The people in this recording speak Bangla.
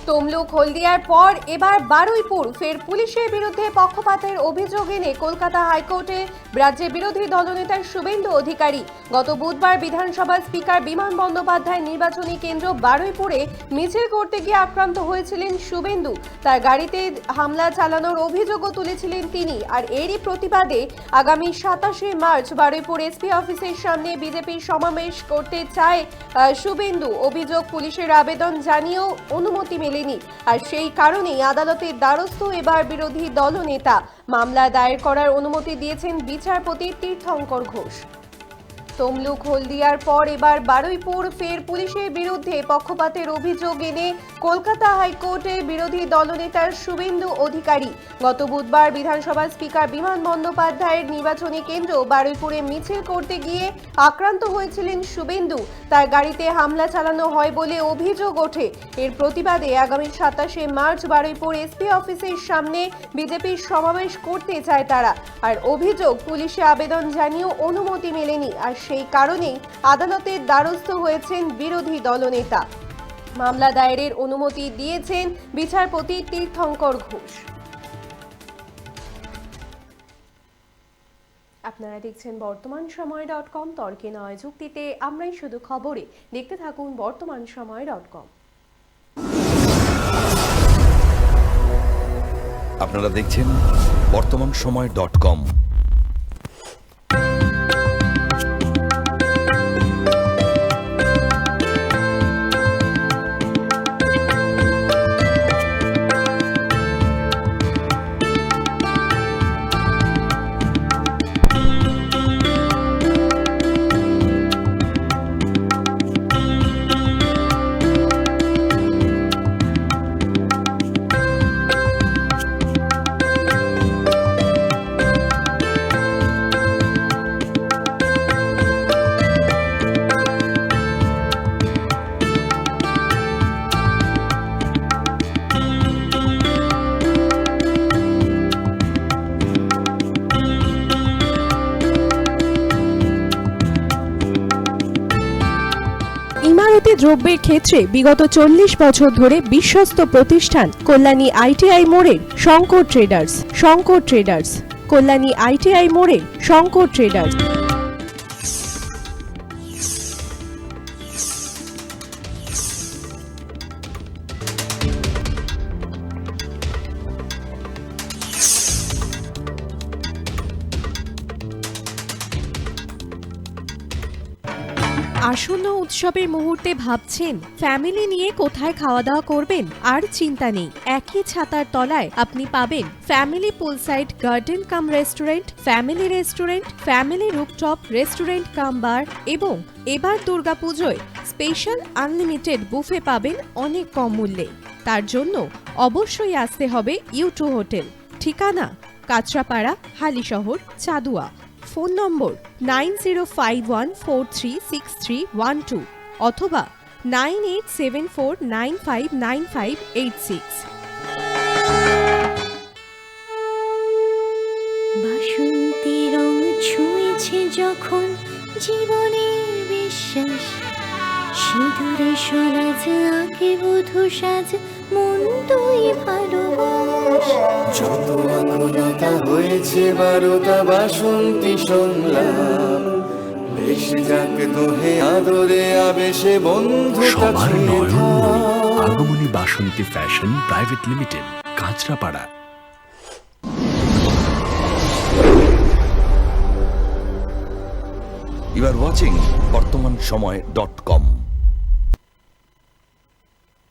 তমলুক হলদিয়ার পর এবার বারুইপুর ফের পুলিশের বিরুদ্ধে পক্ষপাতের অভিযোগ এনে কলকাতা হাইকোর্টে রাজ্যের বিরোধী দলনেতা শুভেন্দু অধিকারী গত বুধবার বিধানসভার স্পিকার বিমান বন্দ্যোপাধ্যায় নির্বাচনী কেন্দ্র বারুইপুরে মিছিল করতে গিয়ে আক্রান্ত হয়েছিলেন শুভেন্দু। তার গাড়িতে হামলা চালানোর অভিযোগও তুলেছিলেন তিনি। আর এরই প্রতিবাদে আগামী 27শে মার্চ বারুইপুর এসপি অফিসের সামনে বিজেপির সমাবেশ করতে চায় শুভেন্দু। অভিযোগ পুলিশের আবেদন জানিয়েও অনুমতি মেলেনি, আর সেই কারণেই আদালতের দ্বারস্থ এবার বিরোধী দলনেতা। মামলা দায়ের করার অনুমতি দিয়েছেন বিচারপতি তীর্থঙ্কর ঘোষ। তমলুক হলদিয়ার পর এবার বারুইপুর ফের পুলিশের বিরুদ্ধে পক্ষপাতের অভিযোগ এনে কলকাতা হাইকোর্টে বিরোধী দলনেতার শুভেন্দু অধিকারী গত বুধবার বিধানসভার স্পিকার বিমান বন্দ্যোপাধ্যায়ের নির্বাচনী কেন্দ্র বারুইপুরে মিছিল করতে গিয়ে আক্রান্ত হয়েছিলেন শুভেন্দু। তার গাড়িতে হামলা চালানো হয় বলে অভিযোগ ওঠে। এর প্রতিবাদে আগামী 27শে মার্চ বারুইপুর এসপি অফিসের সামনে বিজেপির সমাবেশ করতে চায় তারা। আর অভিযোগ পুলিশে আবেদন জানিয়েও অনুমতি মেলেনি, আর সেই কারণেই আদালতের দ্বারস্থ হয়েছেন বিরোধী দলনেতা। মামলা দায়েরের অনুমতি দিয়েছেন বিচারপতি তীর্থঙ্কর ঘোষ। আপনারা দেখছেন বর্তমান সময়.com। তর্কে নয় যুক্তিতে আমরাই শুধু খবরে। দেখতে থাকুন বর্তমান সময়.com। আপনারা দেখছেন বর্তমান সময়.com। ইমারতি দ্রব্যের ক্ষেত্রে বিগত 40 বছর ধরে বিশ্বস্ত প্রতিষ্ঠান কল্যাণী আইটিআই মোড়ের শঙ্কর ট্রেডার্স। কল্যাণী আইটিআই মোড়ের শঙ্কর ট্রেডার্স। আসন্ন উৎসবের মুহূর্তে ভাবছেন ফ্যামিলি নিয়ে কোথায় খাওয়া দাওয়া করবেন? আর চিন্তা নেই, একই ছাতার তলায় আপনি পাবেন family poolside garden cum restaurant, family rooftop restaurant cum bar এবং এবার দুর্গাপুজোয় স্পেশাল আনলিমিটেড বুফে পাবেন অনেক কম মূল্যে। তার জন্য অবশ্যই আসতে হবে U2 হোটেল। ঠিকানা কাঁচরাপাড়া, হালিশহর, চাদুয়া। ফোন নম্বর 9051436312 অথবা 9874959586। বাসন্তী রং ছুঁয়েছে যখন জীবনের বিশ্বাস, সিঁদুরে সরাজ আঁকে বধূ সাজ, মন তুই ভালোবাস। যত আকুলতা হয়েছে বারোটা বাসন্তী সংলাপ, বেশি যাক দোহে আদরে আবেশে বন্ধুতা সবার নয়ন আগমনী বাসন্তী fashion private limited, Kanchrapara. You are watching বর্তমান সময়.com।